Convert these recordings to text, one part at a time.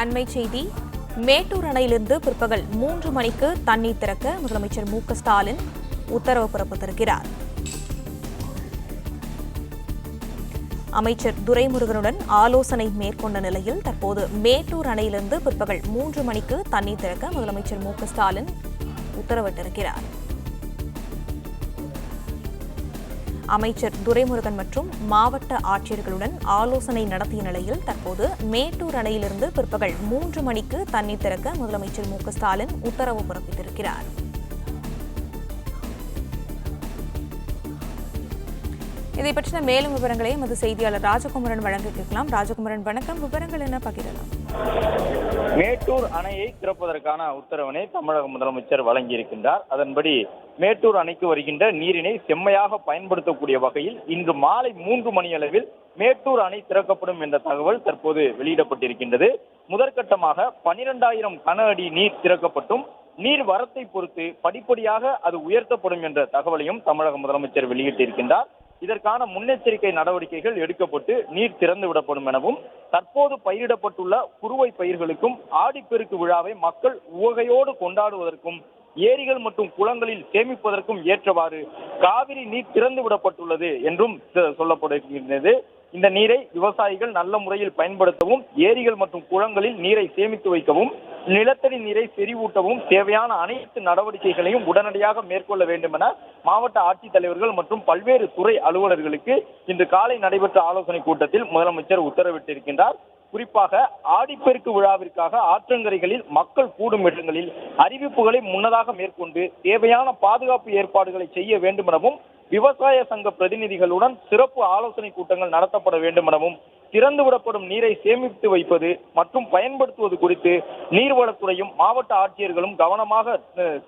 அண்மை செய்தி. மேட்டூர் அணையிலிருந்து பிற்பகல் 3 மணிக்கு தண்ணீர் திறக்க முதலமைச்சர் மு.க.ஸ்டாலின் உத்தரவு பிறப்பித்திருக்கிறார். அமைச்சர் துரைமுருகனுடன் ஆலோசனை மேற்கொண்ட நிலையில் தற்போது மேட்டூர் அணையிலிருந்து பிற்பகல் 3 மணிக்கு தண்ணீர் திறக்க முதலமைச்சர் மு.க.ஸ்டாலின் உத்தரவிட்டிருக்கிறார். அமைச்சர் துரைமுருகன் மற்றும் மாவட்ட ஆட்சியர்களுடன் ஆலோசனை நடத்திய நிலையில் தற்போது மேட்டூர் அணையிலிருந்து பிற்பகல் 3 மணிக்கு தண்ணீர் திறக்க முதலமைச்சர் மு.க.ஸ்டாலின் உத்தரவு பிறப்பித்திருக்கிறார். இதை பற்றின மேலும் விவரங்களை எமது செய்தியாளர் ராஜகுமரன் வழங்க கேட்கலாம். ராஜகுமரன், வணக்கம். விவரங்கள் என்ன பகிரலாம்? மேட்டூர் அணையை திறப்பதற்கான உத்தரவினை தமிழக முதலமைச்சர் வழங்கியிருக்கின்றார். அதன்படி மேட்டூர் அணைக்கு வருகின்ற நீரினை செம்மையாக பயன்படுத்தக்கூடிய வகையில் இன்று மாலை 3 மணியளவில் மேட்டூர் அணை திறக்கப்படும் என்ற தகவல் தற்போது வெளியிடப்பட்டிருக்கின்றது. முதற்கட்டமாக 12,000 கன அடி நீர் திறக்கப்பட்டும் நீர் வரத்தை பொறுத்து படிப்படியாக அது உயர்த்தப்படும் என்ற தகவலையும் தமிழக முதலமைச்சர் வெளியிட்டிருக்கின்றார். இதற்கான முன்னெச்சரிக்கை நடவடிக்கைகள் எடுக்கப்பட்டு நீர் திறந்து விடப்படும் எனவும், தற்போது பயிரிடப்பட்டுள்ள குறுவை பயிர்களுக்கும் ஆடிப்பெருக்கு விழாவை மக்கள் உவகையோடு கொண்டாடுவதற்கும் ஏரிகள் மற்றும் குளங்களில் சேமிப்பதற்கும் ஏற்றவாறு காவிரி நீர் திறந்து விடப்பட்டுள்ளது என்றும் சொல்லப்படுகின்றது. இந்த நீரை விவசாயிகள் நல்ல முறையில் பயன்படுத்தவும், ஏரிகள் மற்றும் குளங்களில் நீரை சேமித்து வைக்கவும், நிலத்தடி நீரை செறிவூட்டவும் தேவையான அனைத்து நடவடிக்கைகளையும் உடனடியாக மேற்கொள்ள வேண்டும் என மாவட்ட ஆட்சித்தலைவர்கள் மற்றும் பல்வேறு துறை அலுவலர்களுக்கு இன்று காலை நடைபெற்ற ஆலோசனை கூட்டத்தில் முதலமைச்சர் உத்தரவிட்டிருக்கின்றார். குறிப்பாக ஆடிப்பெருக்கு விழாவிற்காக ஆற்றங்கரைகளில் மக்கள் கூடும் இடங்களில் அறிவிப்புகளை முன்னதாக மேற்கொண்டு தேவையான பாதுகாப்பு ஏற்பாடுகளை செய்ய வேண்டும் எனவும், விவசாய சங்க பிரதிநிதிகளுடன் சிறப்பு ஆலோசனை கூட்டங்கள் நடத்தப்பட வேண்டும் எனவும், திறந்துவிடப்படும் நீரை சேமித்து வைப்பது மற்றும் பயன்படுத்துவது குறித்து நீர்வளத்துறையும் மாவட்ட ஆட்சியர்களும் கவனமாக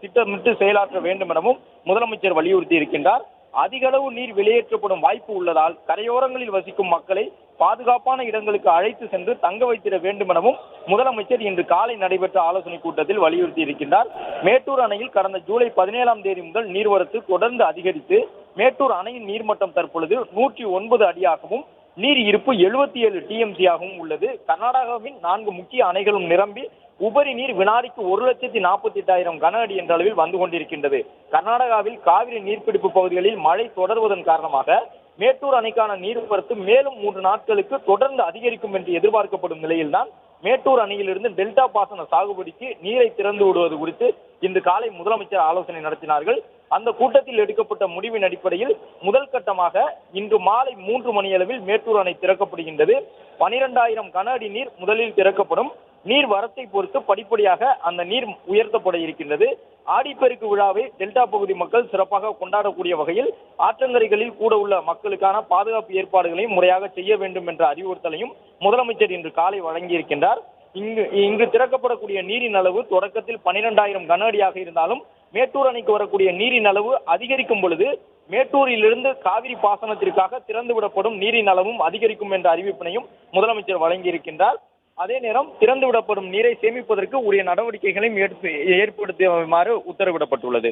திட்டமிட்டு செயலாற்ற வேண்டும் எனவும் முதலமைச்சர் வலியுறுத்தி இருக்கின்றார். அதிக அளவு நீர் வெளியேற்றப்படும் வாய்ப்பு உள்ளதால் கரையோரங்களில் வசிக்கும் மக்களை பாதுகாப்பான இடங்களுக்கு அழைத்து சென்று தங்க வைத்திட வேண்டும் எனவும் முதலமைச்சர் இன்று காலை நடைபெற்ற ஆலோசனை கூட்டத்தில் வலியுறுத்தி இருக்கின்றார். மேட்டூர் அணையில் கடந்த ஜூலை 17ஆம் தேதி முதல் நீர்வரத்து தொடர்ந்து அதிகரித்து மேட்டூர் அணையின் நீர்மட்டம் தற்பொழுது 109 அடியாகவும் நீர் இருப்பு 77 TMC ஆகவும் உள்ளது. கர்நாடகாவின் 4 முக்கிய அணைகளும் நிரம்பி உபரி நீர் வினாடிக்கு 1,48,000 கன அடி என்ற அளவில் வந்து கொண்டிருக்கின்றது. கர்நாடகாவில் காவிரி நீர்பிடிப்பு பகுதிகளில் மழை தொடர்வதன் காரணமாக மேட்டூர் அணைக்கான நீர்வரத்து மேலும் 3 நாட்களுக்கு தொடர்ந்து அதிகரிக்கும் என்று எதிர்பார்க்கப்படும் நிலையில்தான் மேட்டூர் அணையிலிருந்து டெல்டா பாசன சாகுபடிக்கு நீரை திறந்து விடுவது குறித்து இன்று காலை முதலமைச்சர் ஆலோசனை நடத்தினார்கள். அந்த கூட்டத்தில் எடுக்கப்பட்ட முடிவின் அடிப்படையில் முதல் கட்டமாக இன்று மாலை 3 மணியளவில் மேட்டூர் அணை திறக்கப்படுகின்றது. 12,000 கன அடி நீர் முதலில் திறக்கப்படும். நீர் வரத்தை பொறுத்து படிப்படியாக அந்த நீர் உயர்த்தப்பட இருக்கின்றது. ஆடிப்பெருக்கு விழாவை டெல்டா பகுதி மக்கள் சிறப்பாக கொண்டாடக்கூடிய வகையில் ஆற்றங்கரைகளில் கூட உள்ள மக்களுக்கான பாதுகாப்பு ஏற்பாடுகளையும் முறையாக செய்ய வேண்டும் என்ற அறிவுறுத்தலையும் முதலமைச்சர் இன்று காலை வழங்கியிருக்கின்றார். இங்கு திறக்கப்படக்கூடிய நீரின் அளவு தொடக்கத்தில் 12,000 கன அடியாக இருந்தாலும் மேட்டூர் அணைக்கு வரக்கூடிய நீரின் அளவு அதிகரிக்கும் பொழுது மேட்டூரிலிருந்து காவிரி பாசனத்திற்காக திறந்துவிடப்படும் நீரின் அளவும் அதிகரிக்கும் என்ற அறிவிப்பினையும் முதலமைச்சர் வழங்கியிருக்கின்றார். அதே நேரம் திறந்துவிடப்படும் நீரை சேமிப்பதற்கு உரிய நடவடிக்கைகளையும் ஏற்படுத்துமாறு உத்தரவிடப்பட்டுள்ளது.